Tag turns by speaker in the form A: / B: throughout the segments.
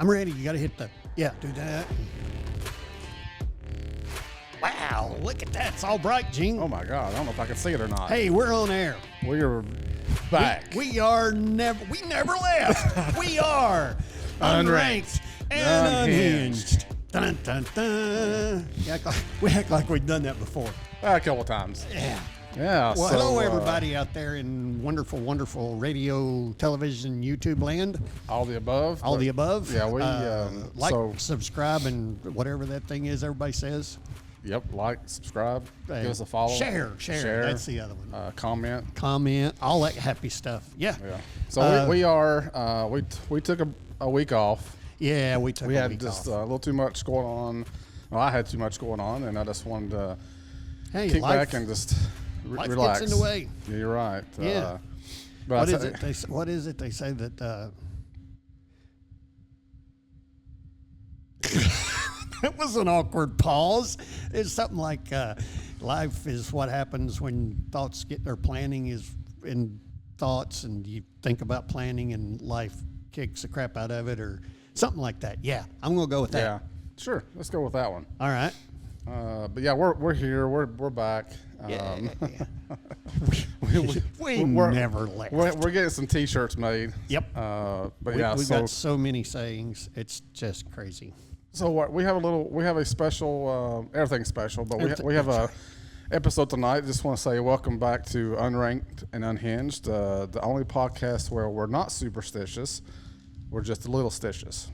A: I'm ready. You got to hit the, do that. Wow, look at that. It's all bright, Gene.
B: Oh my God, I don't know if I can see it or not.
A: Hey, we're on air.
B: We're back.
A: We never left. We are unranked and unhinged. Dun, dun, dun. We act like we've done that before.
B: A couple times.
A: Yeah.
B: Yeah.
A: Well, hello everybody out there in wonderful, wonderful radio, television, YouTube land.
B: All the above.
A: All the above.
B: Yeah, we
A: subscribe, and whatever that thing is everybody says.
B: Yep, like, subscribe, give us a follow.
A: Share. That's the other one.
B: Comment.
A: All that happy stuff. Yeah.
B: So we took a week off.
A: Yeah, we took a week off.
B: We had just a little too much going on. Well, I had too much going on, and I just wanted to kick back and just relax.
A: Life gets in the way.
B: Yeah, you're right.
A: Yeah.
B: But
A: what is it they say that... It was an awkward pause. It's something like life is what happens when thoughts planning is in thoughts, and you think about planning, and life kicks the crap out of it, or something like that. Yeah, I'm gonna go with that.
B: Yeah, sure. Let's go with that one.
A: All right.
B: But yeah, we're here. We're back.
A: Yeah.
B: We
A: never left.
B: We're getting some T-shirts made.
A: Yep.
B: But
A: we've got so many sayings. It's just crazy.
B: So we have a special, everything special, but we have a episode tonight. Just want to say welcome back to Unranked and Unhinged, the only podcast where we're not superstitious, we're just a little stitious.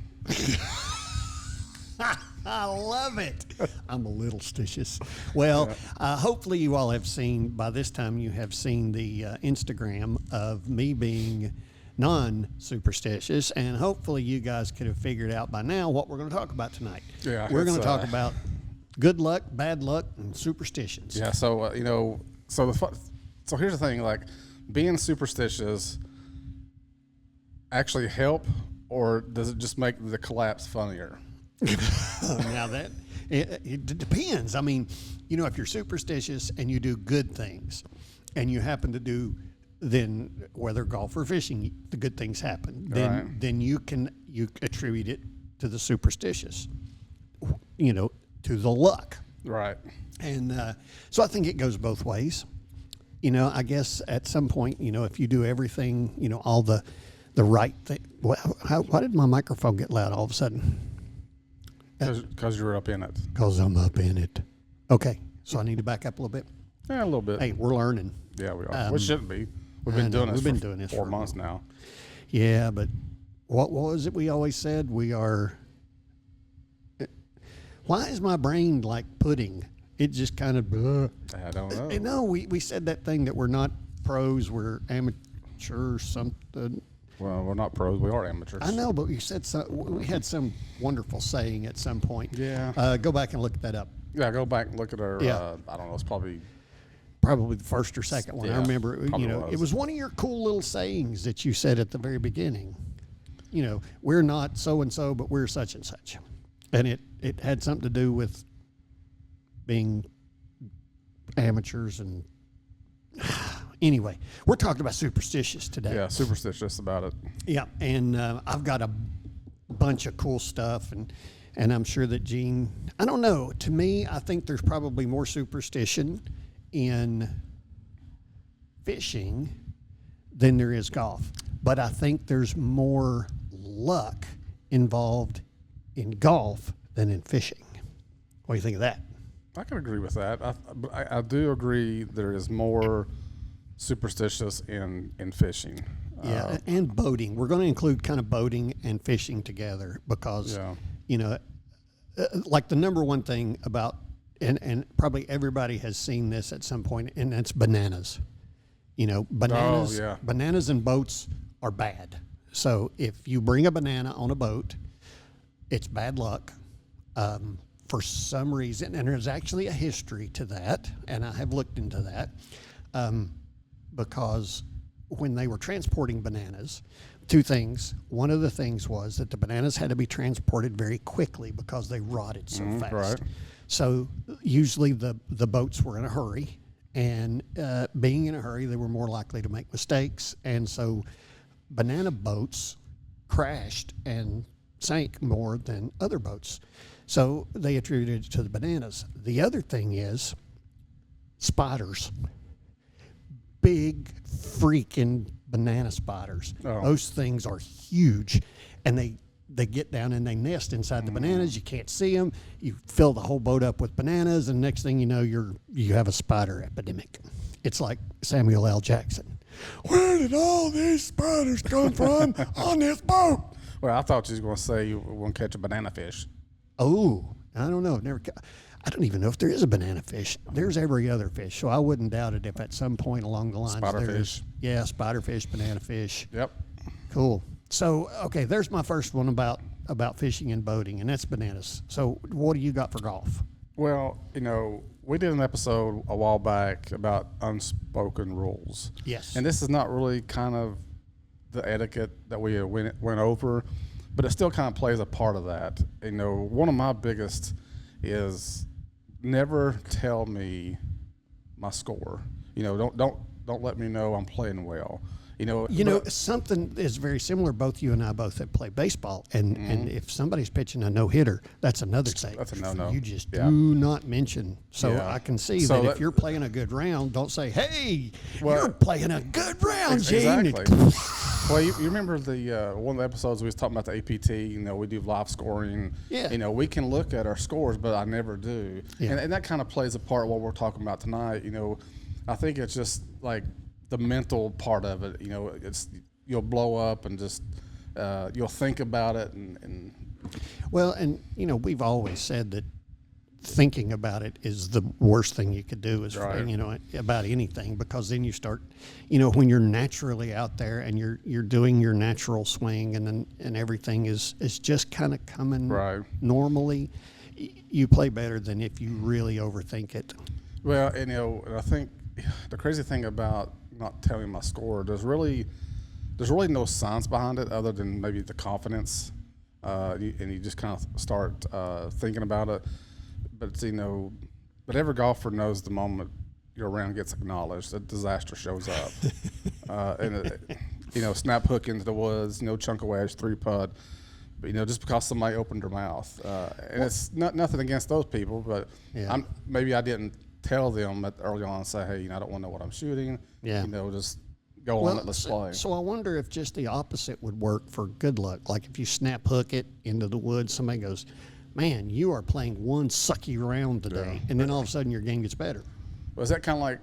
A: I love it. I'm a little stitious. Well, hopefully you all have seen, by this time you have seen the Instagram of me being non-superstitious, and hopefully you guys could have figured out by now what we're going to talk about tonight.
B: Yeah,
A: we're going to talk about good luck, bad luck, and superstitions.
B: Yeah, so so here's the thing: like, being superstitious actually help, or does it just make the collapse funnier?
A: Now that it depends. I mean, if you're superstitious and you do good things, and you happen to do, then whether golf or fishing, the good things happen. Then you attribute it to the superstitious, to the luck.
B: Right.
A: And so I think it goes both ways. I guess at some point, if you do everything, all the right thing. Why did my microphone get loud all of a sudden?
B: Because you're up in it.
A: Because I'm up in it. Okay, so I need to back up a little bit.
B: Yeah, a little bit.
A: Hey, we're learning.
B: Yeah, we are. We shouldn't be. We've been doing this for 4 months now. Yeah,
A: but what was it we always said? We are... Why is my brain like pudding? It just kind of...
B: I don't know.
A: No, we said that thing that we're not pros, we're amateurs, something.
B: Well, we're not pros. We are amateurs.
A: I know, but we had some wonderful saying at some point.
B: Yeah.
A: Go back and look that up.
B: Yeah, go back and look at our... I don't know. It's probably
A: the first or second one.
B: Yeah,
A: I remember, it was one of your cool little sayings that you said at the very beginning. We're not so-and-so, but we're such and such. And it had something to do with being amateurs and... Anyway, we're talking about superstitious today.
B: Yeah, superstitious about it.
A: Yeah, and I've got a bunch of cool stuff, and I'm sure that Gene... I don't know. To me, I think there's probably more superstition in fishing than there is golf. But I think there's more luck involved in golf than in fishing. What do you think of that?
B: I can agree with that. I do agree there is more superstitious in fishing.
A: Yeah, and boating. We're going to include kind of boating and fishing together because, like the number one thing about... And probably everybody has seen this at some point, and that's bananas. Bananas and boats are bad. So if you bring a banana on a boat, it's bad luck for some reason. And there's actually a history to that, and I have looked into that because when they were transporting bananas, two things. One of the things was that the bananas had to be transported very quickly because they rotted so fast.
B: Right.
A: So usually the boats were in a hurry, and being in a hurry, they were more likely to make mistakes. And so banana boats crashed and sank more than other boats. So they attributed it to the bananas. The other thing is spiders. Big freaking banana spiders.
B: Oh.
A: Those things are huge, and they get down and they nest inside the bananas. You can't see them. You fill the whole boat up with bananas, and next thing you know, you have a spider epidemic. It's like Samuel L. Jackson. Where did all these spiders come from on this boat?
B: Well, I thought you was going to say you were going to catch a banana fish.
A: Oh, I don't know. I don't even know if there is a banana fish. There's every other fish, so I wouldn't doubt it if at some point along the lines
B: Spiderfish.
A: Yeah, spiderfish, banana fish.
B: Yep.
A: Cool. So, okay, there's my first one about fishing and boating, and that's bananas. So, what do you got for golf?
B: Well, we did an episode a while back about unspoken rules.
A: Yes.
B: And this is not really kind of the etiquette that we went over, but it still kind of plays a part of that. One of my biggest is never tell me my score. Don't let me know I'm playing well.
A: Something is very similar. Both you and I both have played baseball, and if somebody's pitching a no-hitter, that's another thing.
B: That's a no-no.
A: You just do not mention. So
B: Yeah.
A: I can see that if you're playing a good round, don't say, "Hey, you're playing a good round, Gene."
B: Exactly. Well, you remember the one of the episodes we was talking about the APT. We do live scoring.
A: Yeah.
B: We can look at our scores, but I never do.
A: Yeah.
B: And that kind of plays a part of what we're talking about tonight. I think it's just like the mental part of it. It's you'll blow up and just you'll think about it and.
A: Well, and we've always said that thinking about it is the worst thing you could do about anything, because then you start, when you're naturally out there and you're doing your natural swing and everything is just kind of coming normally, you play better than if you really overthink it.
B: Well, and I think the crazy thing about not telling my score, there's really no science behind it other than maybe the confidence, and you just kind of start thinking about it. But but every golfer knows the moment your round gets acknowledged, a disaster shows up, and snap hook into the woods, chunk of wedge, 3-putt. But just because somebody opened their mouth, and it's nothing against those people, but maybe I didn't tell them early on and say, hey, I don't want to know what I'm shooting.
A: Yeah.
B: Just go on it, let's play.
A: So I wonder if just the opposite would work for good luck. Like if you snap hook it into the woods, somebody goes, man, you are playing one sucky round today. And then all of a sudden your game gets better.
B: Well, is that kind of like,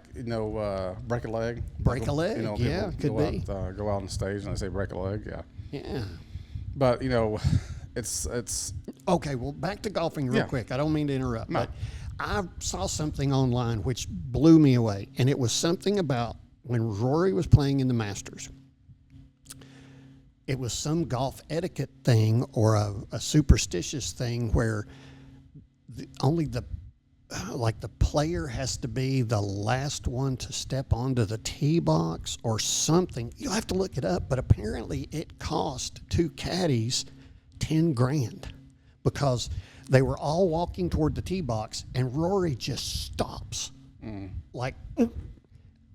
B: break a leg?
A: Break a leg, yeah, could be.
B: Go out on stage and they say break a leg, yeah.
A: Yeah.
B: But, it's...
A: Okay, well, back to golfing real quick. I don't mean to interrupt, but I saw something online which blew me away, and it was something about when Rory was playing in the Masters. It was some golf etiquette thing or a superstitious thing where only the player has to be the last one to step onto the tee box or something. You'll have to look it up, but apparently it cost 2 caddies $10,000 because they were all walking toward the tee box and Rory just stops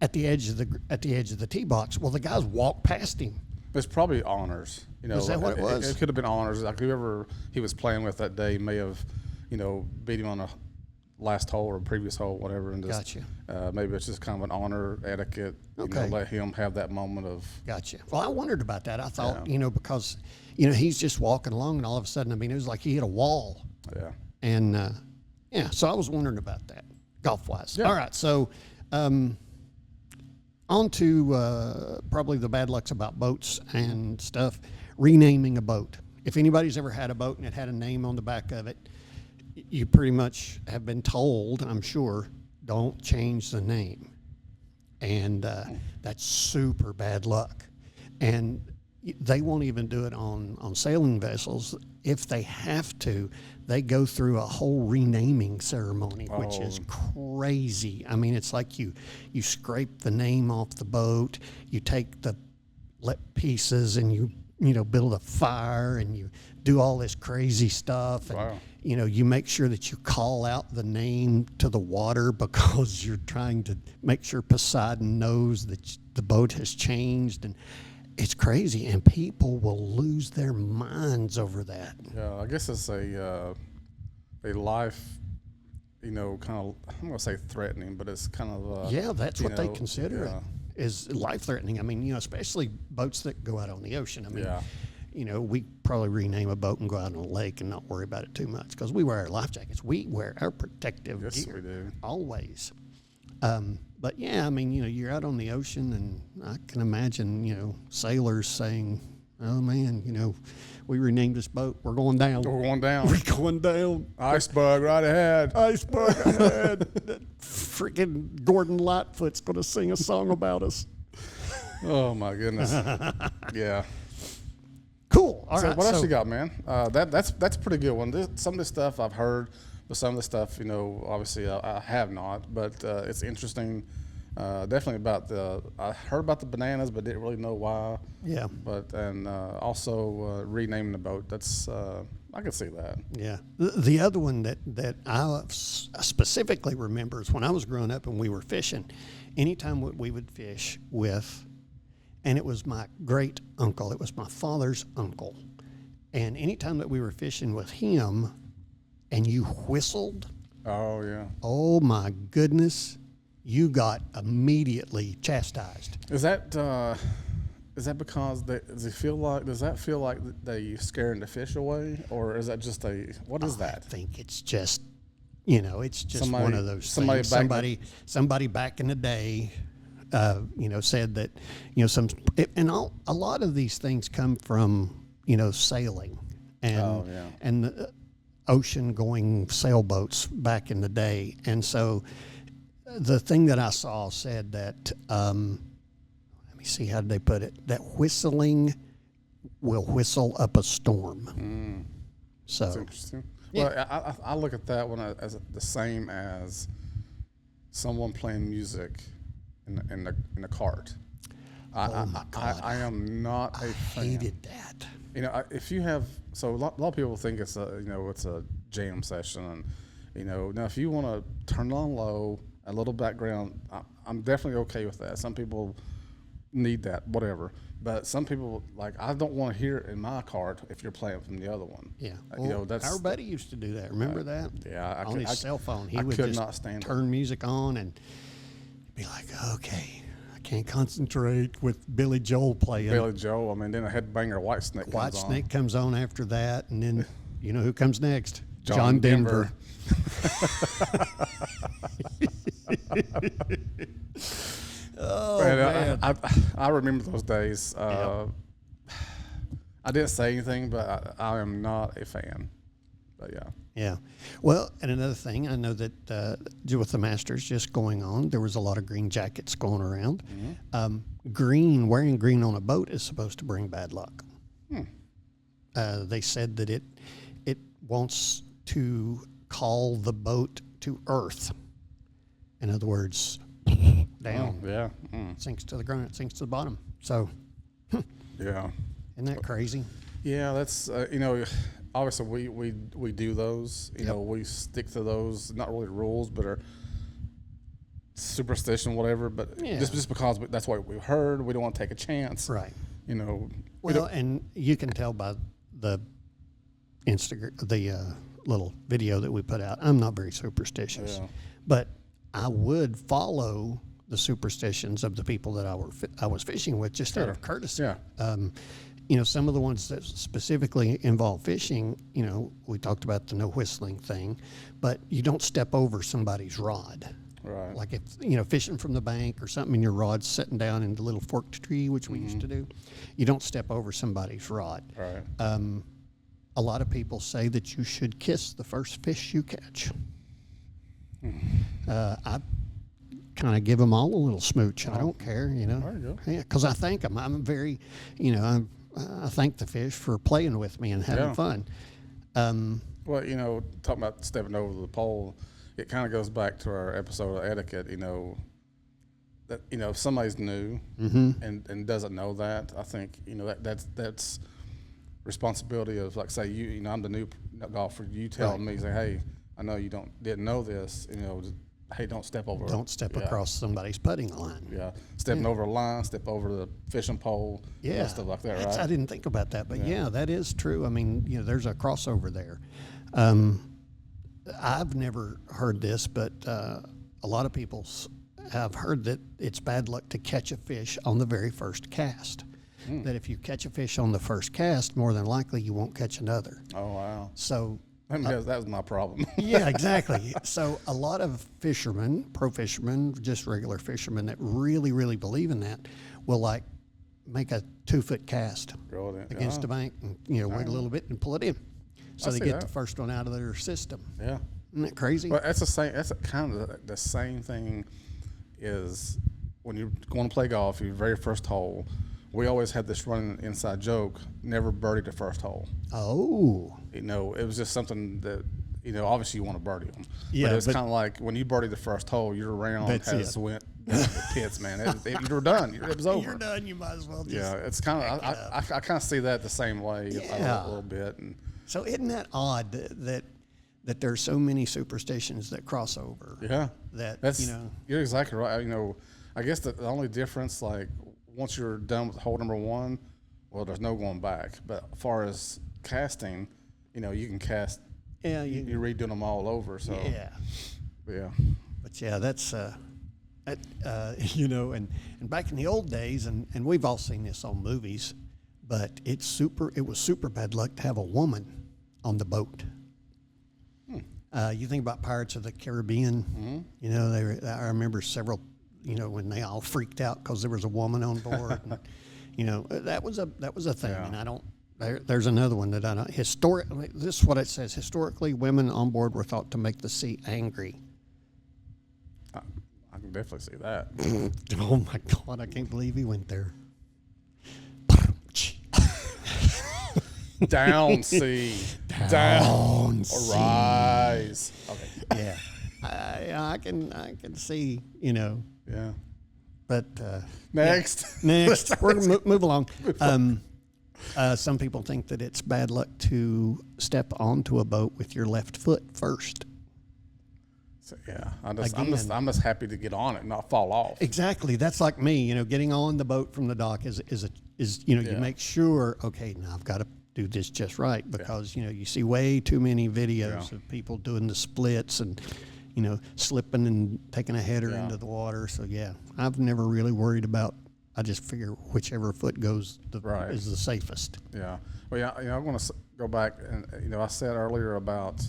A: at the edge of the tee box. Well, the guys walked past him.
B: It's probably honors.
A: Is that what it was?
B: It could have been honors. Like whoever he was playing with that day may have, beat him on a last hole or previous hole, whatever. And just,
A: Gotcha.
B: Maybe it's just kind of an honor etiquette. Let him have that moment of.
A: Gotcha. Well, I wondered about that. I thought, because, he's just walking along and all of a sudden, it was like he hit a wall.
B: Yeah.
A: And, so I was wondering about that, golf-wise.
B: Yeah.
A: All right, so on to probably the bad lucks about boats and stuff, renaming a boat. If anybody's ever had a boat and it had a name on the back of it, you pretty much have been told, I'm sure, don't change the name. And that's super bad luck. And they won't even do it on sailing vessels. If they have to, they go through a whole renaming ceremony, which is crazy. It's like you scrape the name off the boat, you take the pieces and you build a fire and you do all this crazy stuff. And, you make sure that you call out the name to the water because you're trying to make sure Poseidon knows that the boat has changed. And It's crazy, and people will lose their minds over that.
B: Yeah, I guess it's a life, kind of, I'm going to say threatening, but it's kind of
A: Yeah, that's what they consider
B: yeah.
A: it, is life-threatening. I mean, especially boats that go out on the ocean. I mean, we probably rename a boat and go out on a lake and not worry about it too much because we wear our life jackets. We wear our protective
B: Yes,
A: gear
B: we do.
A: always. But yeah, I mean, you're out on the ocean, and I can imagine, sailors saying, "Oh man, we renamed this boat. We're going down.
B: We're going down.
A: We're going down.
B: Ice bug right ahead.
A: Ice bug ahead." That freaking Gordon Lightfoot's going to sing a song about us.
B: Oh my goodness. Yeah.
A: Cool. All
B: So
A: right.
B: what else you got, man? That's a pretty good one. Some of the stuff I've heard, but some of the stuff, obviously I have not. But it's interesting. Definitely I heard about the bananas, but didn't really know why.
A: Yeah.
B: But also renaming the boat. That's I can see that.
A: Yeah. The other one that I specifically remember is when I was growing up and we were fishing. Anytime we would fish with, and it was my great uncle. It was my father's uncle. And anytime that we were fishing with him and you whistled,
B: Oh yeah.
A: oh my goodness, you got immediately chastised.
B: Is that because does that feel like they scaring the fish away, or is that just what is that?
A: I think it's just, it's just one of those things. Somebody back in the day, said that, a lot of these things come from, sailing and the ocean going sailboats back in the day. And so the thing that I saw said that, let me see, how did they put it? That whistling will whistle up a storm. So
B: That's interesting.
A: Yeah.
B: Well, I look at that one as the same as someone playing music in the cart.
A: my God.
B: I am not a fan.
A: hated that.
B: If you have, so a lot of people think it's a jam session, and now if you want to turn it on low, a little background, I'm definitely okay with that. Some people need that, whatever. But some people, I don't want to hear it in my cart if you're playing from the other one.
A: Yeah.
B: That's
A: our buddy used to do that. Remember that?
B: Yeah.
A: On his cell phone, he
B: I
A: would
B: could
A: just
B: not stand
A: turn music on and be like, okay, I can't concentrate with Billy Joel playing.
B: Billy Joel. I mean, then a headbanger White Snake
A: White
B: comes
A: Snake comes on after that, and then you know who comes next?
B: John Denver.
A: Oh,
B: Man,
A: man.
B: I remember those days. I didn't say anything, but I am not a fan. But yeah.
A: Yeah. Well, and another thing, I know that with the Masters just going on, there was a lot of green jackets going around. Mm-hmm. Wearing green on a boat is supposed to bring bad luck. They said that it wants to call the boat to earth. In other words, down.
B: Oh, yeah.
A: Sinks to the ground, sinks to the bottom. So,
B: Yeah.
A: isn't that crazy?
B: Yeah, that's obviously we do those. You know, we stick to those. Not really rules, but are superstition, whatever. But just because that's what we've heard, we don't want to take a chance.
A: Right.
B: Well,
A: And you can tell by the little video that we put out. I'm not very superstitious, but I would follow the superstitions of the people that I was fishing with just out of courtesy.
B: Yeah.
A: Some of the ones that specifically involve fishing, we talked about the no whistling thing, but you don't step over somebody's rod.
B: Right.
A: Like if, fishing from the bank or something and your rod's sitting down in the little forked tree, which we used to do, you don't step over somebody's rod.
B: Right.
A: A lot of people say that you should kiss the first fish you catch. I kind of give them all a little smooch. I don't care,
B: There you go.
A: Yeah, because I thank them. I'm very, I thank the fish for playing with me and having fun.
B: Well, talking about stepping over the pole, it kind of goes back to our episode of etiquette. That if somebody's new and doesn't know that, I think that's responsibility of, like, say I'm the new golfer. You tell me, say, hey, I know you didn't know this. hey, don't step over.
A: Don't step across somebody's putting line.
B: Yeah, stepping over a line, step over the fishing pole, stuff like that, right?
A: I didn't think about that, but yeah, that is true. I mean, there's a crossover there. I've never heard this, but a lot of people have heard that it's bad luck to catch a fish on the very first cast. That if you catch a fish on the first cast, more than likely you won't catch another.
B: Oh, wow.
A: So
B: that was my problem.
A: yeah, exactly. So a lot of fishermen, pro fishermen, just regular fishermen that really, really believe in that will like make a 2-foot cast against the bank and, wait a little bit and pull it in. So they get the first one out of their system.
B: Yeah.
A: Isn't that crazy?
B: Well, that's the same. That's kind of the same thing is when you're going to play golf, your very first hole, we always had this running inside joke, never birdie the first hole.
A: Oh.
B: It was just something that, obviously you want to birdie them.
A: Yeah,
B: but it's kind of like when you birdie the first hole, your round went down the pits, man. You were done. It was over.
A: You're done. You might as well just
B: it's kind of, I kind of see that the same way a little bit. And
A: so isn't that odd that there's so many superstitions that cross over?
B: Yeah.
A: That's,
B: You're exactly right. I guess the only difference, like, once you're done with hole number 1, well, there's no going back. But as far as casting, you can cast. Yeah, you're redoing them all over. So yeah.
A: But yeah, that's and back in the old days, and we've all seen this on movies, but it was super bad luck to have a woman on the boat. You think about Pirates of the Caribbean. I remember several. When they all freaked out because there was a woman on board. And, that was a thing. Yeah. And I don't. There's another one that I don't. Historically, this is what it says. Historically, women on board were thought to make the sea angry.
B: I can definitely see that.
A: Oh my God! I can't believe he went there.
B: Down sea.
A: Down sea.
B: Arise. Okay.
A: Yeah. I can see.
B: Yeah.
A: But
B: next.
A: We're gonna move along. Some people think that it's bad luck to step onto a boat with your left foot first.
B: So, yeah, I'm just happy to get on it, and not fall off.
A: Exactly. That's like me. Getting on the boat from the dock is you make sure. Okay, now I've got to do this just right because you see way too many videos of people doing the splits and slipping and taking a header into the water. So I've never really worried about. I just figure whichever foot goes is the safest.
B: Yeah. Well, I want to go back and I said earlier about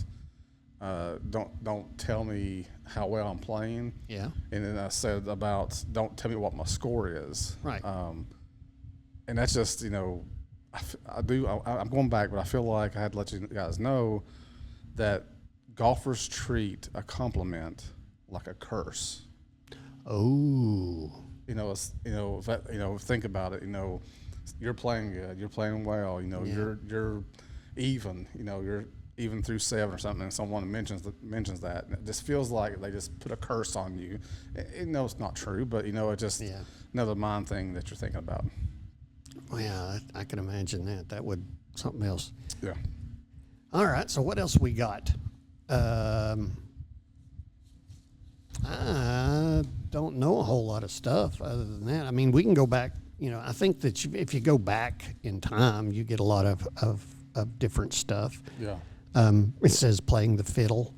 B: don't tell me how well I'm playing.
A: Yeah.
B: And then I said about don't tell me what my score is.
A: Right.
B: And that's just I'm going back, but I feel like I had to let you guys know that golfers treat a compliment like a curse.
A: Oh.
B: Think about it. You're playing good. You're playing well. You're even. You're even through 7 or something. And someone mentions that. And it just feels like they just put a curse on you. It's not true, but it's just another mind thing that you're thinking about.
A: Well, yeah, I can imagine that. That would something else.
B: Yeah.
A: All right. So what else we got? I don't know a whole lot of stuff other than that. I mean, we can go back. I think that if you go back in time, you get a lot of different stuff.
B: Yeah.
A: It says playing the fiddle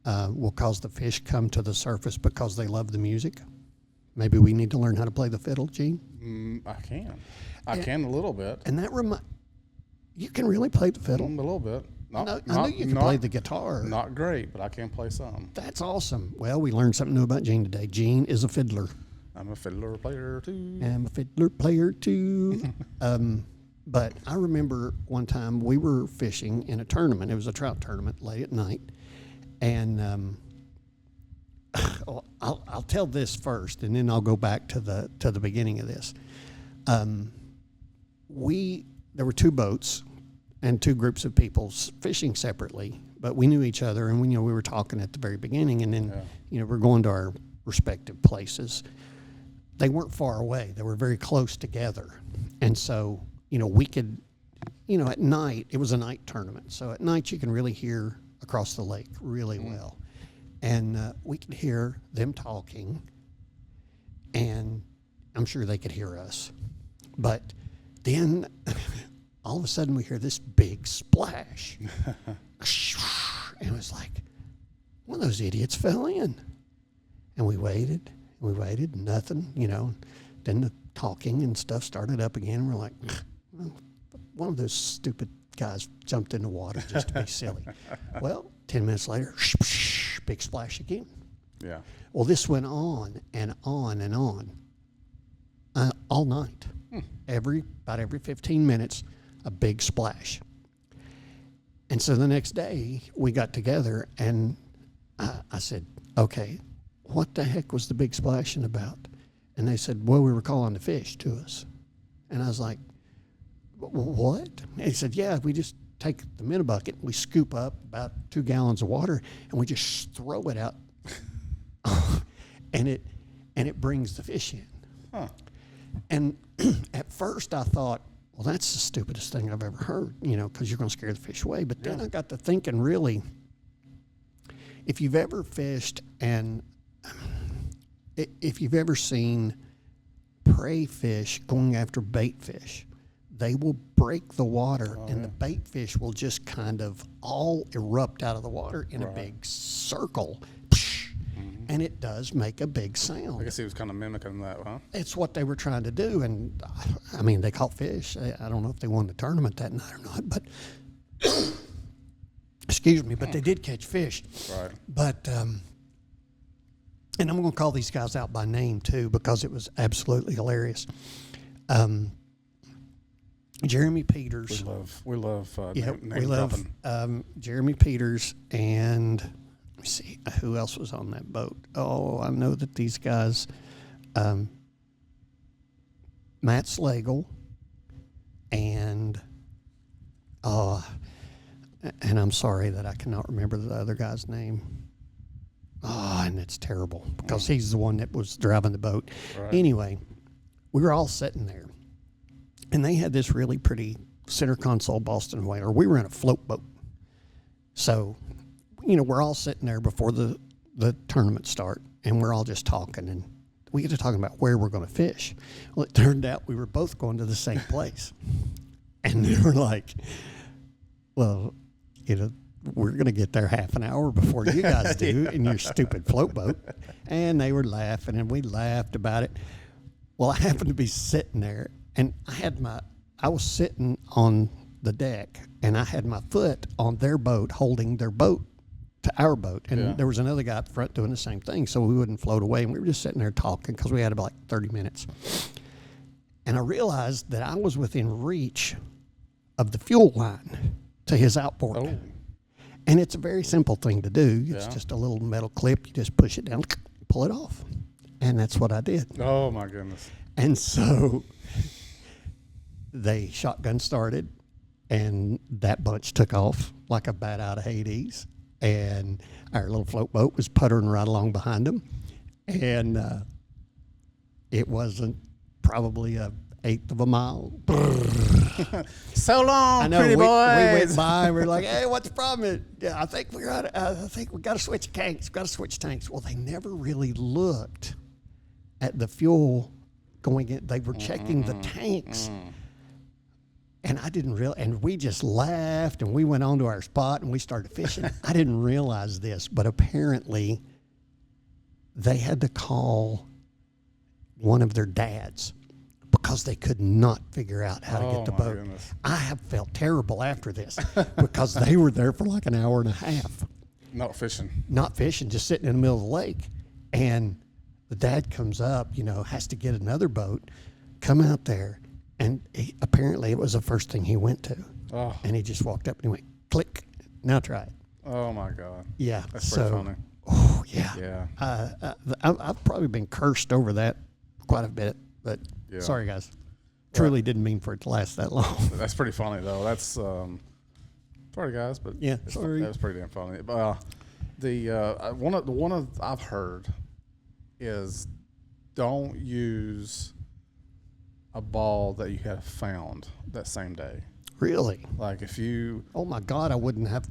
A: will cause the fish come to the surface because they love the music. Maybe we need to learn how to play the fiddle, Gene.
B: I can. I can a little bit.
A: And that you can really play the fiddle?
B: A little bit.
A: I know you can play the guitar.
B: Not great, but I can play some.
A: That's awesome. Well, we learned something new about Gene today. Gene is a fiddler.
B: I'm a fiddler player too.
A: But I remember one time we were fishing in a tournament. It was a trout tournament late at night. And I'll tell this first, and then I'll go back to the beginning of this. There were 2 boats and 2 groups of people fishing separately, but we knew each other, and we were talking at the very beginning, and then we're going to our respective places. They weren't far away; they were very close together, and so we could, at night it was a night tournament, so at night you can really hear across the lake really well. And we could hear them talking, and I'm sure they could hear us. But then all of a sudden we hear this big splash. And it was like, one of those idiots fell in. And we waited, nothing, Then the talking and stuff started up again. And we're like, well, one of those stupid guys jumped in the water just to be silly. Well, 10 minutes later, big splash again.
B: Yeah.
A: Well, this went on and on and on all night. About every 15 minutes, a big splash. And so the next day, we got together, and I said, okay, what the heck was the big splashing about? And they said, well, we were calling the fish to us. And I was like, what? And he said, yeah, we just take the minnow bucket, we scoop up about 2 gallons of water, and we just throw it out. and it brings the fish in.
B: Huh.
A: And at first I thought, well, that's the stupidest thing I've ever heard, because you're going to scare the fish away. But then I got to thinking, really, if you've ever fished and if you've ever seen prey fish going after bait fish, they will break the water, and the bait fish will just kind of all erupt out of the water in a big circle. And it does make a big sound.
B: I guess he was kind of mimicking that, huh?
A: It's what they were trying to do. And, I mean, they caught fish. I don't know if they won the tournament that night or not, but, excuse me, but they did catch fish.
B: Right.
A: But, and I'm going to call these guys out by name, too, because it was absolutely hilarious. Jeremy Peters.
B: We love name
A: we love Jeremy Peters, and let me see who else was on that boat. Oh, I know that these guys, Matt Slagle, and I'm sorry that I cannot remember the other guy's name. Oh, and it's terrible because he's the one that was driving the boat.
B: Right.
A: Anyway, we were all sitting there. And they had this really pretty center console Boston whaler. We were in a float boat. So, we're all sitting there before the tournament start, and we're all just talking. And we get to talking about where we're going to fish. Well, it turned out we were both going to the same place. And they were like, well, we're going to get there half an hour before you guys do in your stupid float boat. And they were laughing, and we laughed about it. Well, I happened to be sitting there. And I was sitting on the deck, and I had my foot on their boat, holding their boat to our boat. And there was another guy up front doing the same thing, so we wouldn't float away. And we were just sitting there talking because we had about 30 minutes. And I realized that I was within reach of the fuel line to his outboard.
B: Oh.
A: And it's a very simple thing to do. It's just a little metal clip. You just push it down, pull it off. And that's what I did.
B: Oh, my goodness.
A: And so they shotgun started, and that bunch took off like a bat out of Hades. And our little float boat was puttering right along behind them. And it wasn't probably an eighth of a mile.
B: So long,
A: I know,
B: pretty
A: we
B: boys.
A: went by, and we're like, hey, what's the problem? Yeah, I think we got to switch tanks. Well, they never really looked at the fuel going in. They were checking the tanks. And I didn't and we just laughed, and we went on to our spot, and we started fishing. I didn't realize this, but apparently they had to call one of their dads because they could not figure out how to get the boat.
B: Goodness.
A: I have felt terrible after this because they were there for like an hour and a half.
B: Not fishing,
A: just sitting in the middle of the lake. And the dad comes up, has to get another boat, come out there. And apparently it was the first thing he went to.
B: Oh.
A: And he just walked up and he went, click, now try it.
B: Oh, my God.
A: Yeah.
B: That's pretty funny.
A: Oh, yeah.
B: Yeah.
A: I've probably been cursed over that quite a bit, but sorry, guys. Truly didn't mean for it to last that long.
B: That's pretty funny, though. That's, sorry, guys, but
A: sorry.
B: That was pretty damn funny. One of I've heard is don't use a ball that you had found that same day.
A: Really?
B: Like if you,
A: Oh my God, I wouldn't have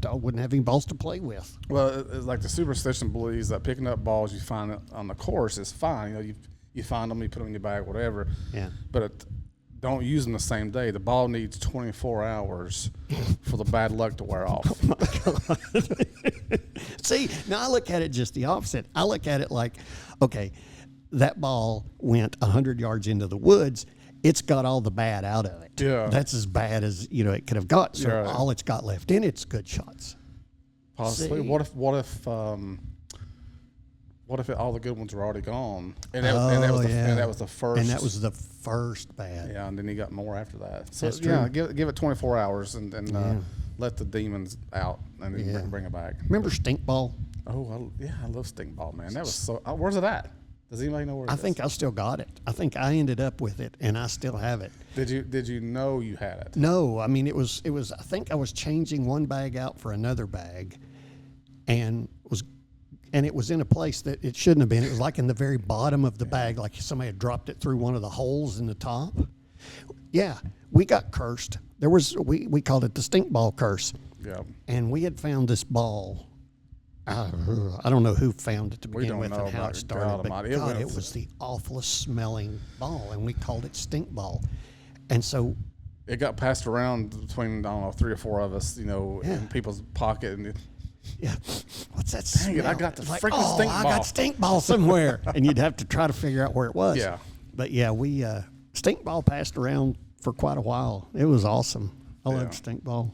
A: any balls to play with.
B: well, it's like the superstition believes that picking up balls you find on the course is fine. You know, you find them, you put them in your bag, whatever.
A: Yeah.
B: But don't use them the same day. The ball needs 24 hours for the bad luck to wear off.
A: Oh my God. See, now I look at it just the opposite. I look at it like, okay, that ball went 100 yards into the woods. It's got all the bad out of it.
B: Yeah.
A: That's as bad as, it could have got. So
B: Yeah.
A: all it's got left in it's good shots.
B: Possibly.
A: See?
B: What if all the good ones were already gone? And that was the first.
A: And that was the first bad.
B: Yeah, and then you got more after that. So
A: That's
B: yeah,
A: true.
B: give it 24 hours and let the demons out and then
A: Yeah.
B: bring it back.
A: Remember stink ball?
B: Oh, I love stink ball, man. That was so. Where's it at? Does anybody know where it
A: I
B: is?
A: think I still got it. I think I ended up with it, and I still have it.
B: Did you know you had it?
A: No, I mean it was. I think I was changing one bag out for another bag, and it was in a place that it shouldn't have been. It was like in the very bottom of the bag, like somebody had dropped it through one of the holes in the top. Yeah, we got cursed. We called it the stink ball curse.
B: Yeah.
A: And we had found this ball. I don't know who found it to
B: We
A: begin
B: don't
A: with
B: know
A: and how
B: about
A: it started,
B: God
A: but
B: Almighty.
A: God, it was the awfulest smelling ball, and we called it stink ball. And so
B: It got passed around between, I don't know, 3 or 4 of us, in people's pocket. And
A: yeah, what's that
B: Dang
A: smell?
B: it, I got the
A: It's like,
B: freaking stink
A: I
B: ball.
A: got stink ball somewhere. And you'd have to try to figure out where it was.
B: Yeah.
A: But yeah, we stink ball passed around for quite a while. It was awesome. I loved stink ball.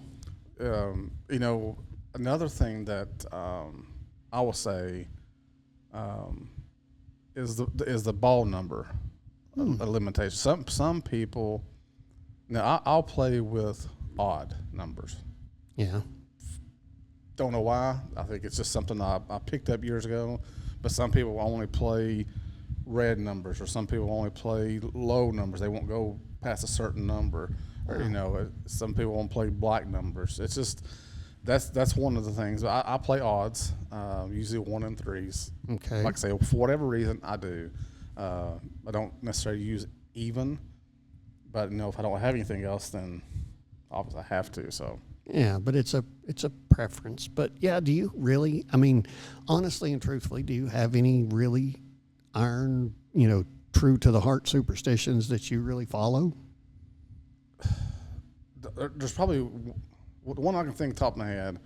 B: Another thing that I will say is the ball number a limitation. Some people, now I'll play with odd numbers.
A: Yeah.
B: Don't know why. I think it's just something I picked up years ago. But some people only play red numbers, or some people only play low numbers. They won't go past a certain number, or some people won't play black numbers. It's just that's one of the things. I play odds, usually 1 and 3s.
A: Okay.
B: Like I say, for whatever reason, I do. I don't necessarily use even, but if I don't have anything else, then obviously I have to. So.
A: Yeah, but it's a preference. But yeah, do you really? I mean, honestly and truthfully, do you have any really iron, true to the heart superstitions that you really follow?
B: There's probably one I can think top of my head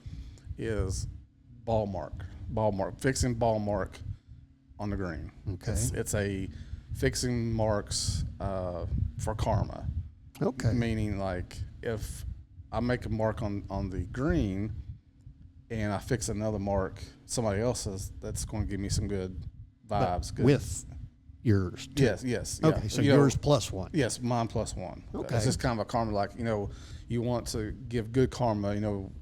B: is ball mark, fixing ball mark on the green.
A: Okay.
B: It's a fixing marks for karma.
A: Okay.
B: Meaning, like, if I make a mark on the green and I fix another mark, somebody else's, that's going to give me some good vibes. Good.
A: With yours, too.
B: Yes.
A: Okay,
B: Yeah.
A: so yours plus 1.
B: Yes, mine plus 1.
A: Okay.
B: It's just kind of a karma, like, you want to give good karma,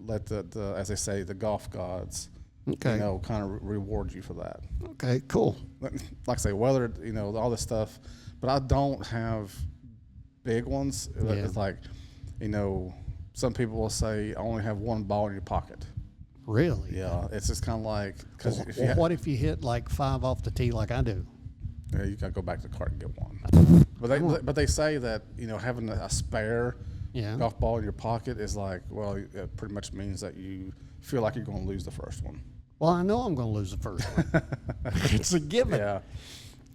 B: let the as they say, the golf gods,
A: Okay.
B: kind of reward you for that.
A: Okay, cool.
B: Like I say, whether, all this stuff, but I don't have big ones.
A: Yeah.
B: It's like, some people will say, I only have 1 ball in your pocket.
A: Really?
B: Yeah, it's just kind of like, because
A: what if you hit like 5 off the tee like I do?
B: Yeah, you gotta go back to the cart and get 1. But they say that having a spare golf ball in your pocket is like, well, it pretty much means that you feel like you're going to lose the first one.
A: Well, I know I'm going to lose the first one. It's a given.
B: Yeah.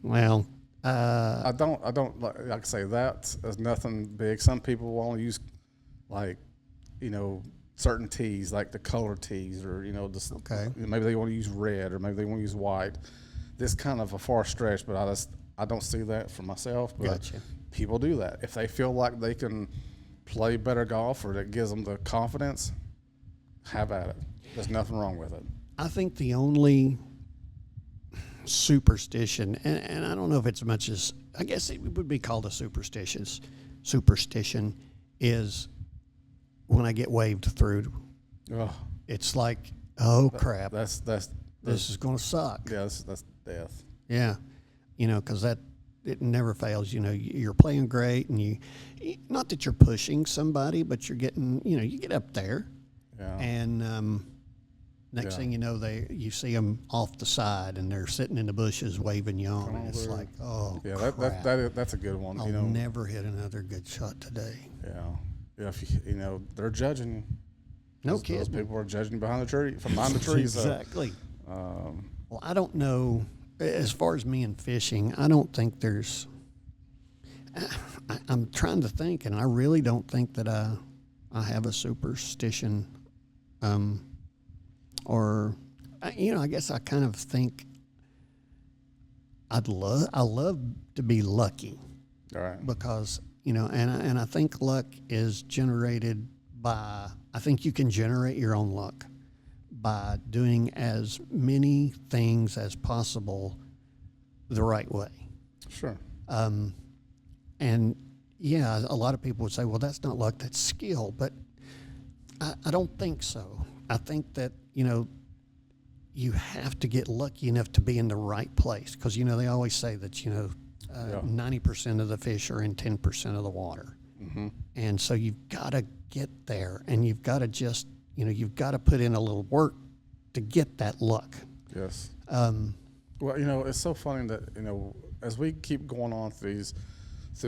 A: Well,
B: I don't like I say that as nothing big. Some people will only use like, certain tees, like the color tees, or maybe they want to use red, or maybe they want to use white. This kind of a far stretch, but I don't see that for myself. But
A: Gotcha.
B: People do that if they feel like they can play better golf, or that gives them the confidence. Have at it. There's nothing wrong with it.
A: I think the only superstition, and I don't know if it's much as, I guess it would be called a superstition, is when I get waved through.
B: Oh,
A: It's like, oh crap,
B: that's
A: this is going to suck.
B: yeah, that's death.
A: Yeah, because it never fails. You're playing great, and not that you're pushing somebody, but you're getting, you get up there,
B: Yeah.
A: and next thing you know, you see them off the side, and they're sitting in the bushes waving you on, and it's like, oh,
B: Yeah,
A: crap.
B: that's a good one.
A: I'll never hit another good shot today.
B: Yeah. if they're judging.
A: No
B: Those
A: kidding.
B: people are judging behind the tree, from behind the trees.
A: Exactly. Well, I don't know. As far as me and fishing, I don't think there's. I'm trying to think, and I really don't think that I have a superstition, or I guess I kind of think I love to be lucky.
B: All right.
A: Because and I think luck is generated by. I think you can generate your own luck by doing as many things as possible the right way.
B: Sure.
A: And yeah, a lot of people would say, well, that's not luck, that's skill. But I don't think so. I think that, you have to get lucky enough to be in the right place. Because, they always say that, 90% of the fish are in 10% of the water.
B: Mm-hmm.
A: And so you've got to get there, and you've got to just, you've got to put in a little work to get that luck.
B: Yes. Well, it's so funny that, as we keep going on through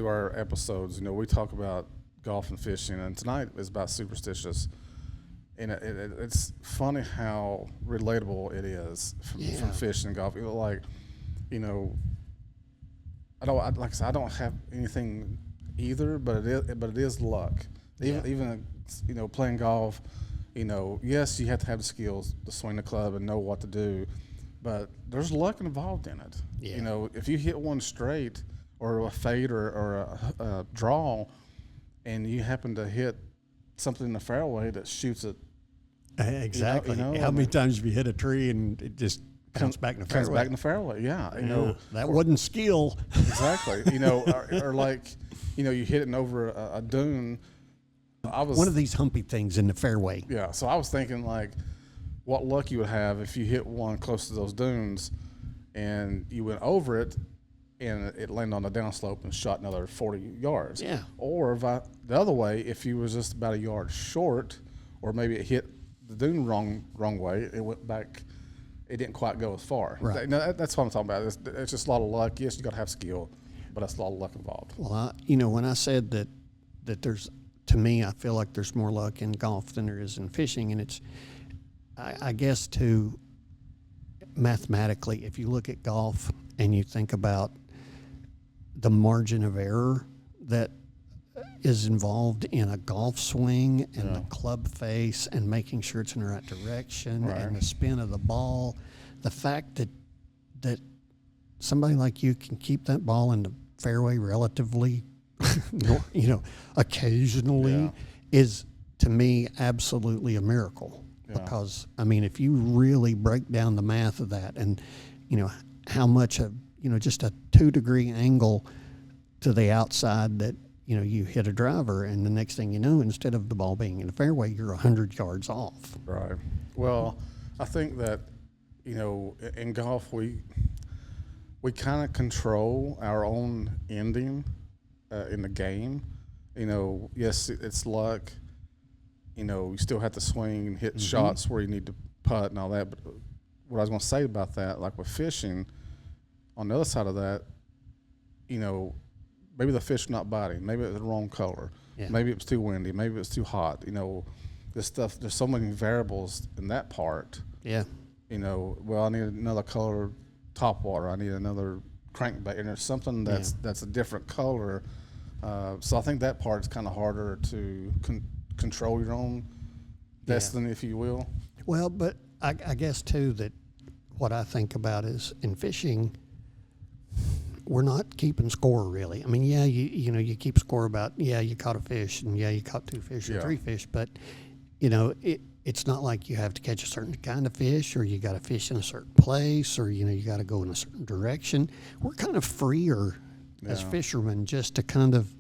B: our episodes, we talk about golf and fishing, and tonight is about superstitious. And it's funny how relatable it is from fishing and golf. I don't have anything either, but it is luck. Even playing golf, yes, you have to have the skills to swing the club and know what to do, but there's luck involved in it.
A: Yeah.
B: If you hit one straight or a fade or a draw, and you happen to hit something in the fairway that shoots it.
A: Exactly. How many times have you hit a tree and it just comes back in the fairway?
B: Comes back in the fairway, yeah.
A: That wasn't skill.
B: Exactly. Or like, you hit it over a dune.
A: One of these humpy things in the fairway.
B: Yeah, so I was thinking, like, what luck you would have if you hit one close to those dunes and you went over it and it landed on the downslope and shot another 40 yards.
A: Yeah.
B: Or the other way, if you was just about a yard short, or maybe it hit the dune wrong way, it went back, it didn't quite go as far.
A: Right.
B: That's what I'm talking about. It's just a lot of luck. Yes, you got to have skill, but that's a lot of luck involved.
A: Well, when I said that there's, to me, I feel like there's more luck in golf than there is in fishing, and it's, I guess, too, mathematically, if you look at golf and you think about the margin of error that is involved in a golf swing and the club face and making sure it's in the right direction and the spin of the ball, the fact that somebody like you can keep that ball in the fairway relatively, occasionally is, to me, absolutely a miracle. Yeah. Because, if you really break down the math of that and, how much of, just a 2-degree angle to the outside that, you hit a driver, and the next thing you know, instead of the ball being in the fairway, you're 100 yards off.
B: Right. Well, I think that, in golf, we kind of control our own ending in the game. Yes, it's luck. You still have to swing and hit shots where you need to putt and all that. But what I was going to say about that, like with fishing, on the other side of that, maybe the fish not biting. Maybe it's the wrong color. Yeah. Maybe it was too windy. Maybe it was too hot. This stuff, there's so many variables in that part.
A: Yeah.
B: Well, I need another color top water. I need another crankbait. And there's something that's a different color. So I think that part's kind of harder to control your own destiny, if you will.
A: Well, but I guess, too, that what I think about is in fishing, we're not keeping score, really. You keep score about, you caught a fish, and you caught 2 fish or 3 fish, but, it's not like you have to catch a certain kind of fish, or you got to fish in a certain place, or, you got to go in a certain direction. We're kind of freer as fishermen just to kind of,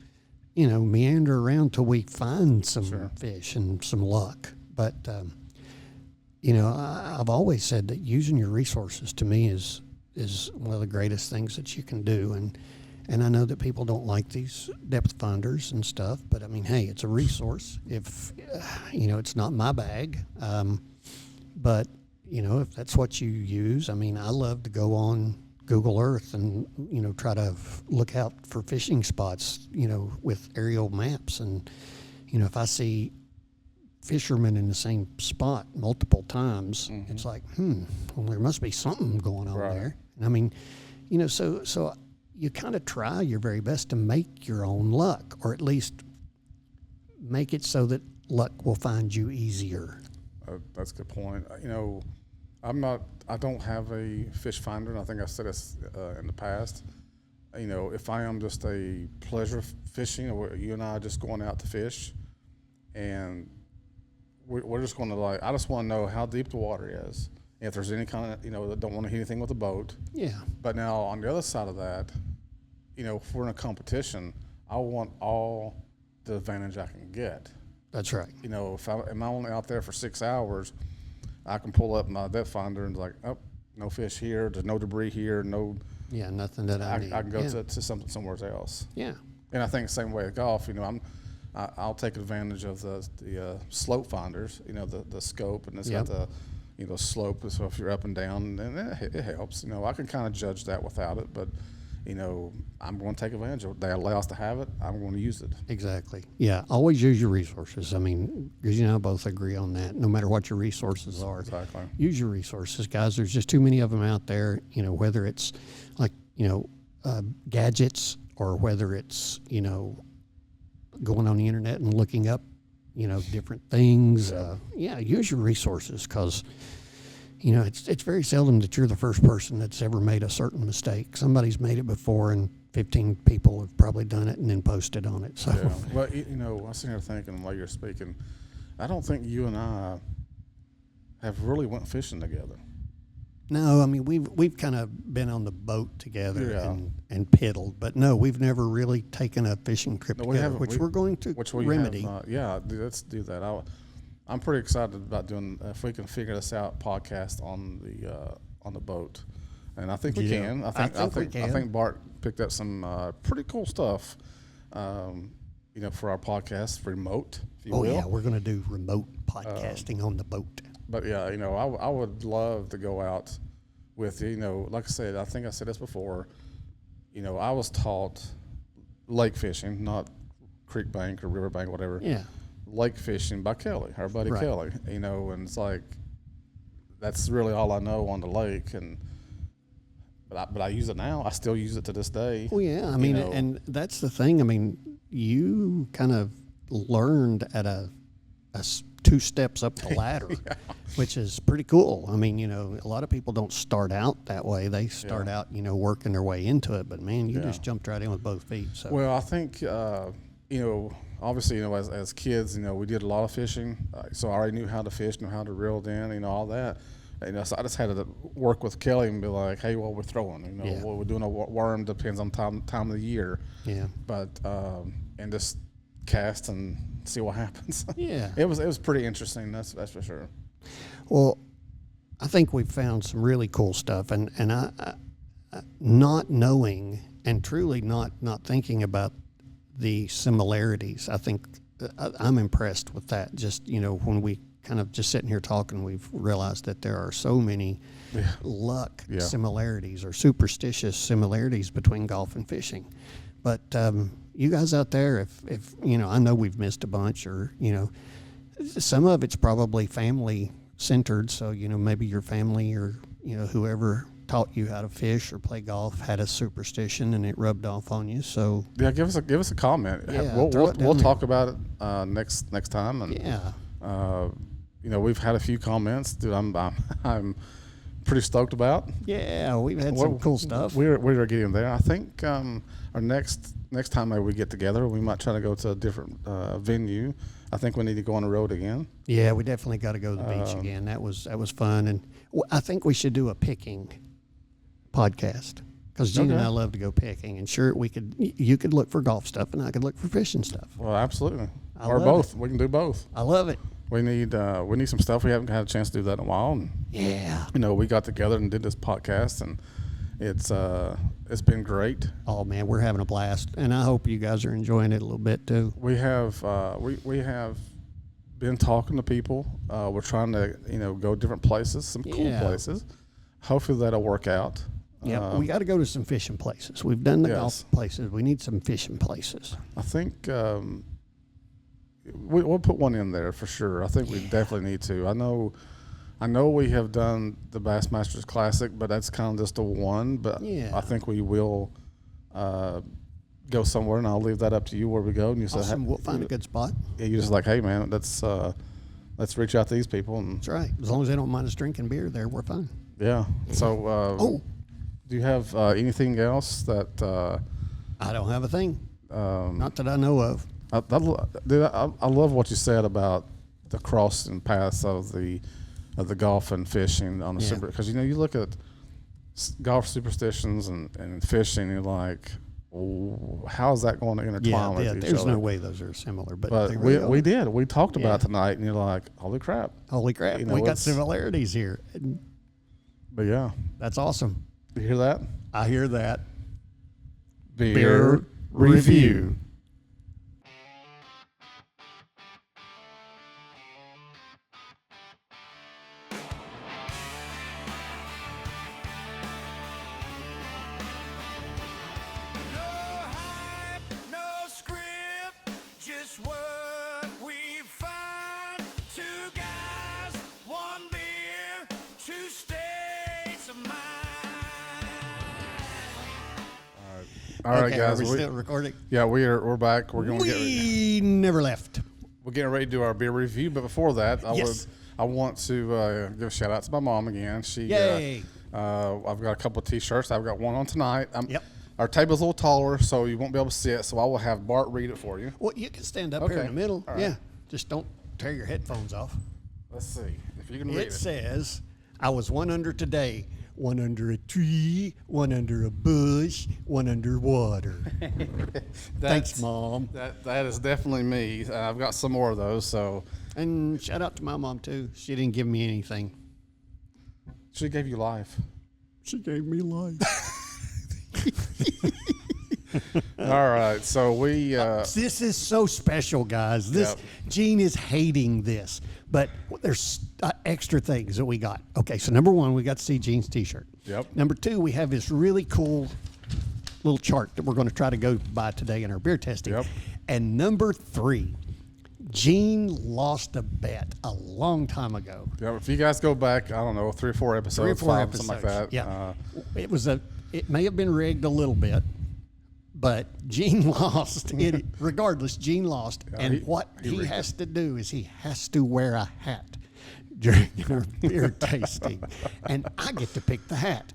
A: meander around till we find some fish and some luck. But, I've always said that using your resources, to me, is one of the greatest things that you can do. And I know that people don't like these depth finders and stuff, but hey, it's a resource. If, it's not my bag, but, if that's what you use, I love to go on Google Earth and, try to look out for fishing spots, with aerial maps. And, if I see fishermen in the same spot multiple times, it's like, well, there must be something going on there. And I mean, so you kind of try your very best to make your own luck, or at least make it so that luck will find you easier.
B: That's a good point. I don't have a fish finder, and I think I said this in the past. If I am just a pleasure fishing, or you and I are just going out to fish, and we're just going to I just want to know how deep the water is. If there's any kind of, that don't want to hit anything with a boat.
A: Yeah.
B: But now on the other side of that, if we're in a competition, I want all the advantage I can get.
A: That's right.
B: If I'm only out there for 6 hours, I can pull up my depth finder and like, oh, no fish here. There's no debris here. No.
A: Yeah, nothing that I need.
B: I can go to something somewhere else.
A: Yeah.
B: And I think the same way with golf. I'll take advantage of the slope finders. The scope, and it's got the slope. So if you're up and down, and it helps. I can kind of judge that without it, but I'm going to take advantage of it. They allow us to have it. I'm going to use it.
A: Exactly. Yeah. Always use your resources. I mean, because you and I both agree on that. No matter what your resources are,
B: exactly.
A: Use your resources, guys. There's just too many of them out there. Whether it's like gadgets, or whether it's going on the internet and looking up different things. Use your resources, because it's very seldom that you're the first person that's ever made a certain mistake. Somebody's made it before, and 15 people have probably done it and then posted on it. So,
B: well, I was sitting here thinking while you're speaking, I don't think you and I have really went fishing together.
A: No, I mean we've kind of been on the boat together and piddled, but no, we've never really taken a fishing trip together, which we're going to remedy.
B: Let's do that. I'm pretty excited about doing, if we can figure this out, podcast on the boat, and I think we can. I think Bart picked up some pretty cool stuff, for our podcast, remote. If you will.
A: Yeah, we're going to do remote podcasting on the boat.
B: But I would love to go out with you. Like I said, I think I said this before. I was taught lake fishing, not creek bank or river bank, whatever.
A: Yeah.
B: Lake fishing by Kelly, our buddy Kelly. And it's like that's really all I know on the lake. But I use it now. I still use it to this day.
A: Well, yeah. I mean, and that's the thing. I mean, you kind of learned at a 2 steps up the ladder, which is pretty cool. I mean, a lot of people don't start out that way. They start out, working their way into it. But man, you just jumped right in with both feet. So.
B: Well, I think, obviously, as kids, we did a lot of fishing. So I already knew how to fish, knew how to reel it in, all that. So I just had to work with Kelly and be like, hey, well, we're throwing, what we're doing a worm depends on time of the year.
A: Yeah.
B: But, and just cast and see what happens.
A: Yeah.
B: It was pretty interesting. That's for sure.
A: Well, I think we've found some really cool stuff, and I not knowing and truly not thinking about the similarities. I think I'm impressed with that. Just, when we kind of just sitting here talking, we've realized that there are so many luck similarities or superstitious similarities between golf and fishing. But you guys out there, if I know we've missed a bunch, or some of it's probably family centered. So maybe your family or whoever taught you how to fish or play golf had a superstition and it rubbed off on you. So
B: give us a comment.
A: Yeah,
B: we'll talk about it next time. And we've had a few comments that I'm pretty stoked about.
A: Yeah, we've had some cool stuff.
B: We're getting there. I think our next time maybe we get together, we might try to go to a different venue. I think we need to go on the road again.
A: Yeah, we definitely got to go to the beach again. That was fun, and I think we should do a picking podcast, because Gene and I love to go picking. And sure, you could look for golf stuff, and I could look for fishing stuff.
B: Well, absolutely, or both. We can do both.
A: I love it.
B: We need some stuff. We haven't had a chance to do that in a while. And, we got together and did this podcast, and it's been great.
A: Oh man, we're having a blast, and I hope you guys are enjoying it a little bit too.
B: We have we have been talking to people. We're trying to go different places, some cool places. Hopefully that'll work out.
A: Yeah, we got to go to some fishing places. We've done the golf places. We need some fishing places.
B: I think we'll put one in there for sure. I think we definitely need to. I know we have done the Bassmasters Classic, but that's kind of just a one. But I think we will go somewhere, and I'll leave that up to you where we go. And you
A: say, we'll find a good spot.
B: Yeah, you're just like, hey man, let's reach out to these people. And
A: that's right. As long as they don't mind us drinking beer there, we're fine.
B: Yeah. So do you have anything else that?
A: I don't have a thing. Not that I know of.
B: I love what you said about the crossing paths of the golf and fishing on the super, because you look at golf superstitions and fishing, you're like, how is that going to intertwine with each other?
A: There's no way those are similar, but
B: we talked about it tonight, and you're like, holy crap,
A: we got similarities here.
B: But yeah,
A: that's awesome.
B: You hear that?
A: I hear that.
B: Beer review. All right, guys.
A: Are we still recording?
B: Yeah, we're back.
A: We never left.
B: We're getting ready to do our beer review, but before that, I want to give a shout out to my mom again.
A: Yay!
B: I've got a couple of T-shirts. I've got one on tonight. Our table's a little taller, so you won't be able to see it. So I will have Bart read it for you.
A: Well, you can stand up here in the middle. Right. Yeah, just don't tear your headphones off.
B: Let's see if you can read it.
A: It says, "I was one under today. One under a tree, one under a bush, one under water." Thanks, Mom.
B: That is definitely me. I've got some more of those.
A: And shout out to my mom, too. She didn't give me anything.
B: She gave you life.
A: She gave me life.
B: All right, so we...
A: this is so special, guys. Gene is hating this, but there's extra things that we got. Okay, so number one, we got to see Gene's T-shirt.
B: Yep.
A: Number two, we have this really cool little chart that we're going to try to go by today in our beer testing.
B: Yep.
A: And number three, Gene lost a bet a long time ago.
B: Yeah, if you guys go back, I don't know, 3 or 4 episodes, something like that.
A: Yeah, it may have been rigged a little bit, but Gene lost. Regardless, Gene lost.
B: Yeah,
A: and what he has to do is he has to wear a hat during our beer tasting, and I get to pick the hat.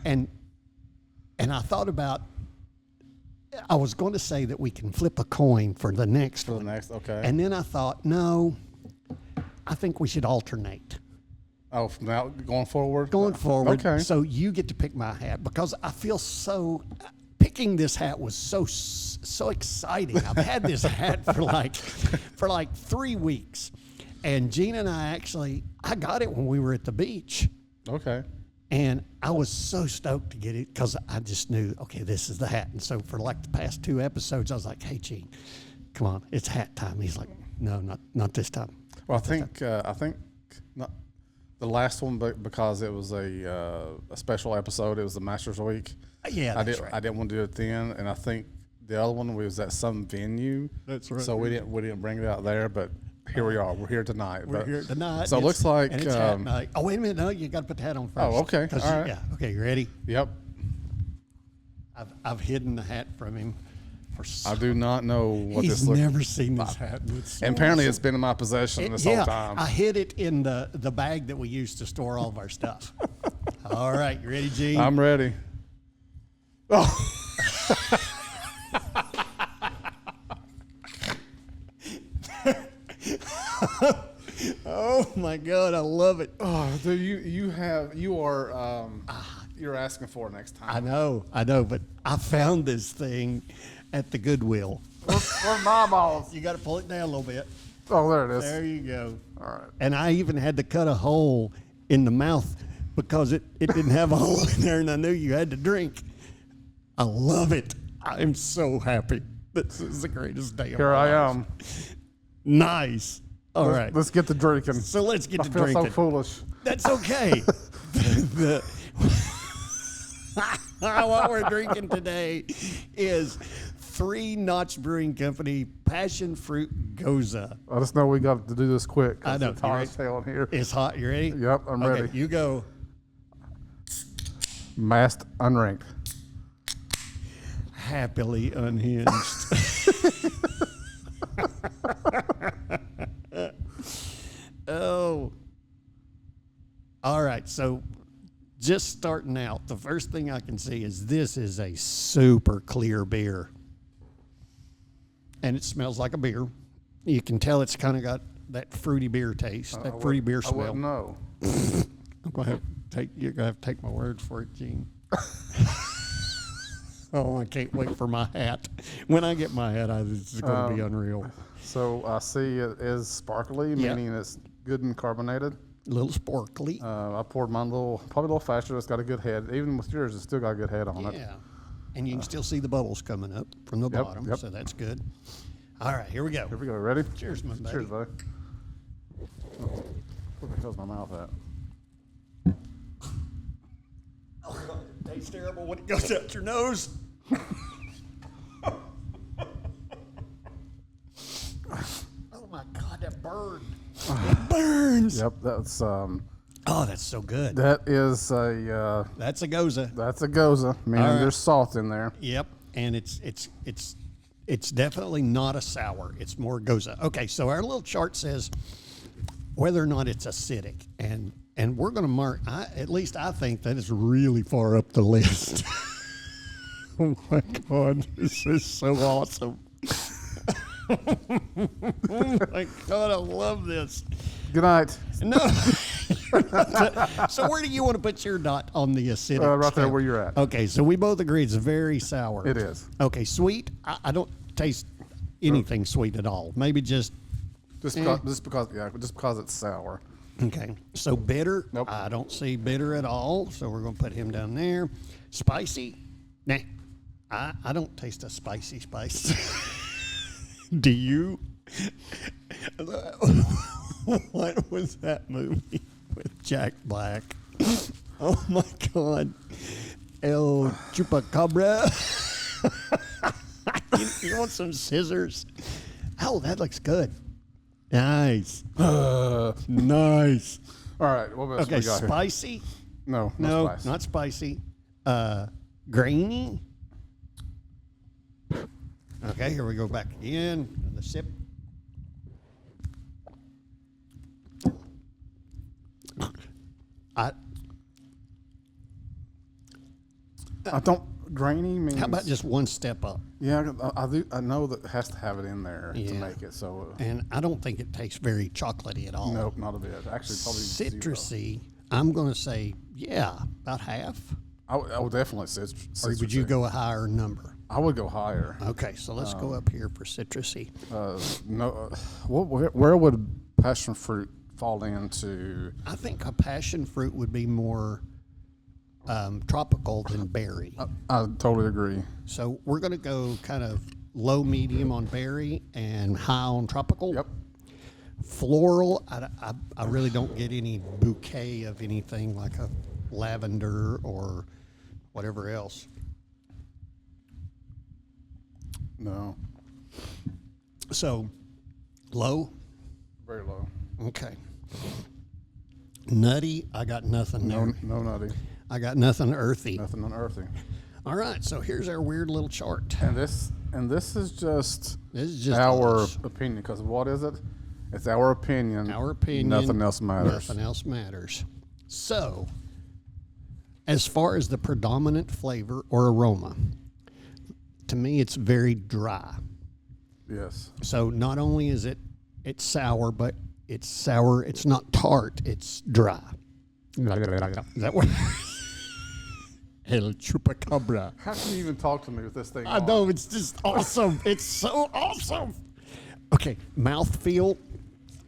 A: And I thought about. I was going to say that we can flip a coin for the next one.
B: Okay.
A: And then I thought, no, I think we should alternate.
B: Oh, from now going forward?
A: Going forward.
B: Okay.
A: So you get to pick my hat because I feel picking this hat was so exciting. I've had this hat for like 3 weeks. And Gene and I I got it when we were at the beach.
B: Okay.
A: And I was so stoked to get it because I just knew, okay, this is the hat. And so for like the past 2 episodes, I was like, hey, Gene, come on, it's hat time. He's like, no, not this time.
B: Well, I think not the last one, but because it was a special episode, it was the Masters Week.
A: Yeah, that's right.
B: I didn't want to do it then, and I think the other one was at some venue.
A: That's right.
B: So we didn't bring it out there, but here we are. We're here tonight.
A: Here tonight.
B: So it looks like...
A: And it's hat night. Oh, wait a minute. No, you got to put the hat on first.
B: Oh, okay. All right.
A: Yeah. Okay, you ready?
B: Yep.
A: I've hidden the hat from him.
B: I do not know what this
A: looks like. He's never
B: like.
A: seen this hat.
B: And apparently it's been in my possession this whole time.
A: I hid it in the bag that we used to store all of our stuff. All right. You ready, Gene?
B: I'm ready. Oh.
A: Oh my God, I love it.
B: Oh, dude, you're asking for it next time.
A: I know, but I found this thing at the Goodwill.
B: Where's my balls?
A: You got to pull it down a little bit.
B: Oh, there it is.
A: There you go.
B: All right.
A: And I even had to cut a hole in the mouth because it didn't have a hole in there, and I knew you had to drink. I love it. I'm so happy. This is the greatest day of
B: Here
A: my
B: I
A: life.
B: am.
A: Nice. All right.
B: Let's get to drinking.
A: So let's get to
B: I feel
A: drinking.
B: so foolish.
A: That's okay. What we're drinking today is Three Notch Brewing Company Passion Fruit Goza.
B: I just know we got to do this quick.
A: I know.
B: It's hot as hell in here.
A: It's hot. You ready?
B: Yep, I'm
A: Okay,
B: ready.
A: you go.
B: Masked unranked.
A: Happily unhinged. Oh. All right. So just starting out, the first thing I can see is this is a super clear beer. And it smells like a beer. You can tell it's kind of got that fruity beer taste, that fruity beer
B: I
A: smell.
B: wouldn't know.
A: I'm gonna have to take you're gonna have to take my word for it, Gene. Oh, I can't wait for my hat. When I get my hat, it's gonna be unreal.
B: So I see it is sparkly, meaning it's good and carbonated.
A: A little sparkly.
B: I poured mine probably a little faster. It's got a good head. Even with yours, it's still got a good head on it.
A: Yeah. And you can still see the bubbles coming up from the bottom, so that's good. All right, here we go.
B: Here we go. Ready?
A: Cheers, my buddy.
B: Cheers, buddy. Oh, where the hell's my mouth at?
A: Oh, God, it tastes terrible when it goes out your nose. Oh, my God, that burned. It burns.
B: Yep, that's
A: Oh, that's so good.
B: that is a
A: That's a Goza.
B: that's a Goza. Meaning
A: right.
B: there's salt in there.
A: Yep, and it's definitely not a sour. It's more Goza. Okay, so our little chart says whether or not it's acidic, and we're going to mark. At least I think that is really far up the list. Oh my God, this is so awesome! Oh my God, I love this.
B: Good night.
A: No. So where do you want to put your dot on the acidic?
B: Right there
A: scale?
B: where you're at.
A: Okay, so we both agree it's very sour.
B: It is.
A: Okay, sweet. I don't taste anything sweet at all. Maybe just
B: Just because it's sour.
A: okay. So bitter.
B: Nope.
A: I don't see bitter at all. So we're going to put him down there. Spicy. Nah. I don't taste a spicy spice. Do you? What was that movie with Jack Black? Oh my God. El Chupacabra. You want some scissors? Oh, that looks good. Nice. Nice.
B: All right. What else
A: Okay,
B: we got here?
A: spicy?
B: No,
A: No,
B: spice.
A: not spicy. Grainy? Okay, here we go back again. Another sip.
B: I don't. Grainy means.
A: How about just one step up?
B: Yeah, I do. I know that it has to have it in there to
A: Yeah.
B: make it. So.
A: And I don't think it tastes very chocolately at all.
B: Nope, not a bit. Actually, probably zero.
A: Citrusy, I'm going to say, yeah, about half.
B: I would definitely say
A: Or would you
B: citrusy.
A: go a higher number?
B: I would go higher.
A: Okay, so let's go up here for citrusy.
B: No, where would passion fruit fall into?
A: I think a passion fruit would be more tropical than berry.
B: I totally agree.
A: So we're going to go kind of low, medium on berry and high on tropical.
B: Yep.
A: Floral, I really don't get any bouquet of anything like a lavender or whatever else.
B: No.
A: So low.
B: Very low.
A: Okay. Nutty, I got nothing
B: No,
A: there.
B: no nutty.
A: I got nothing earthy.
B: Nothing unearthly.
A: All right, so here's our weird little chart.
B: And this is just
A: This is just
B: our
A: us.
B: opinion. Because what is it? It's our opinion.
A: Our opinion.
B: Nothing else matters.
A: Nothing else matters. So, as far as the predominant flavor or aroma, to me, it's very dry.
B: Yes.
A: So not only is it's sour, but it's sour. It's not tart. It's dry. Is that what? El chupacabra.
B: How can you even talk to me with this thing?
A: I
B: on?
A: know, it's just awesome. It's so awesome. Okay, mouthfeel.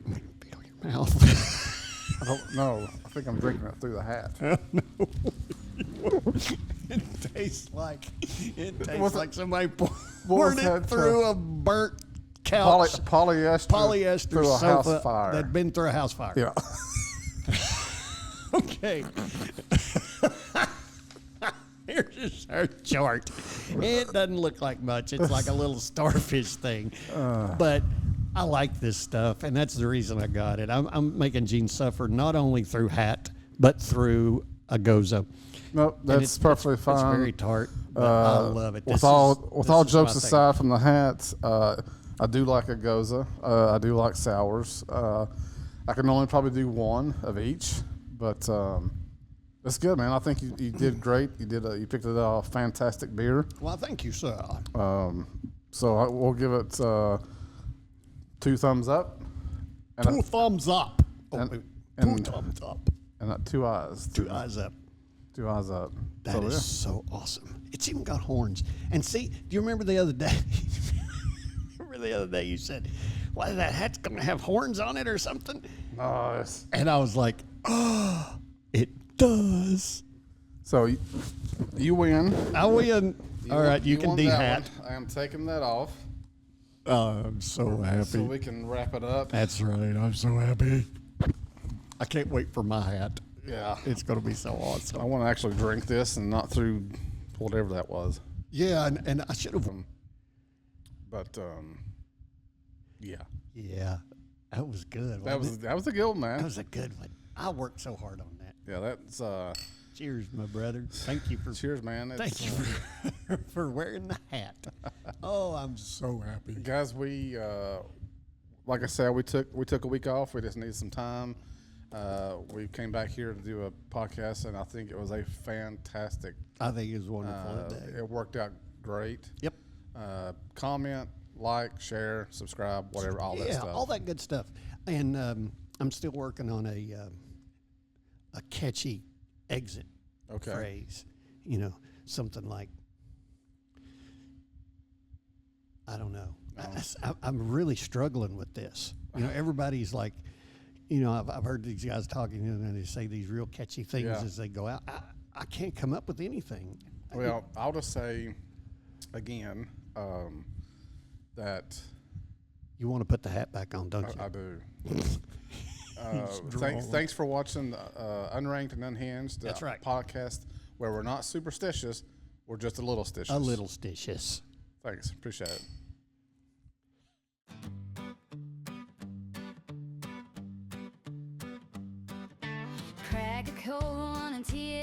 A: Feel your mouth.
B: I don't know. I think I'm drinking it through the hat.
A: It tastes like
B: What's
A: somebody
B: was
A: poured it
B: that,
A: through a burnt couch
B: Polyester
A: through
B: a
A: sofa
B: house fire.
A: that'd been through a house fire.
B: Yeah.
A: Okay. Here's our chart. It doesn't look like much. It's like a little starfish thing. But I like this stuff, and that's the reason I got it. I'm making Gene suffer not only through hat, but through a goza.
B: Nope, that's perfectly fine.
A: It's very tart, but I love it.
B: With all jokes aside from the hats, I do like a goza. I do like sours. I can only probably do one of each, but it's good, man. I think you did great. You picked a fantastic beer.
A: Well, thank you, sir.
B: So we'll give it 2 thumbs up. And
A: Two thumbs up.
B: and-
A: Two thumbs up.
B: And 2 eyes.
A: 2 eyes up.
B: 2 eyes up.
A: That is so awesome. It's even got horns. And see, do you remember the other day? You said, "Why that hat's going to have horns on it or something?"
B: Nice.
A: And I was like, "Oh, it does."
B: So you win.
A: I win. All right, you can
B: won that
A: de-hat.
B: one. I am taking that off.
A: Oh, I'm so happy.
B: So we can wrap it up.
A: That's right. I'm so happy. I can't wait for my hat.
B: Yeah.
A: It's going to be so awesome.
B: I want to actually drink this and not through whatever that was.
A: Yeah, and I should have.
B: But yeah.
A: Yeah, that was good.
B: That was a good one, man.
A: That was a good one. I worked so hard on that.
B: Yeah, that's
A: Cheers, my brother. Thank you for
B: cheers, man.
A: Thank you for wearing the hat. Oh, I'm so happy.
B: Guys, we like I said, we took a week off. We just needed some time. We came back here to do a podcast, and I think it was a fantastic.
A: I think it was wonderful today.
B: It worked out great.
A: Yep.
B: Comment, like, share, subscribe, whatever, all that stuff.
A: Yeah, all that good stuff. And I'm still working on a catchy exit phrase. You know, something like, I don't know. I'm really struggling with this. You know, everybody's like, you know, I've heard these guys talking and they say these real catchy things as they go out. I can't come up with anything.
B: Well, I'll just say again that
A: you want to put the hat back on, don't you?
B: I do. Thanks for watching Unranked and Unhinged.
A: That's right.
B: Podcast where we're not superstitious, we're just a little stitious.
A: A little stitious.
B: Thanks, appreciate it.
C: Crack a cold one and tea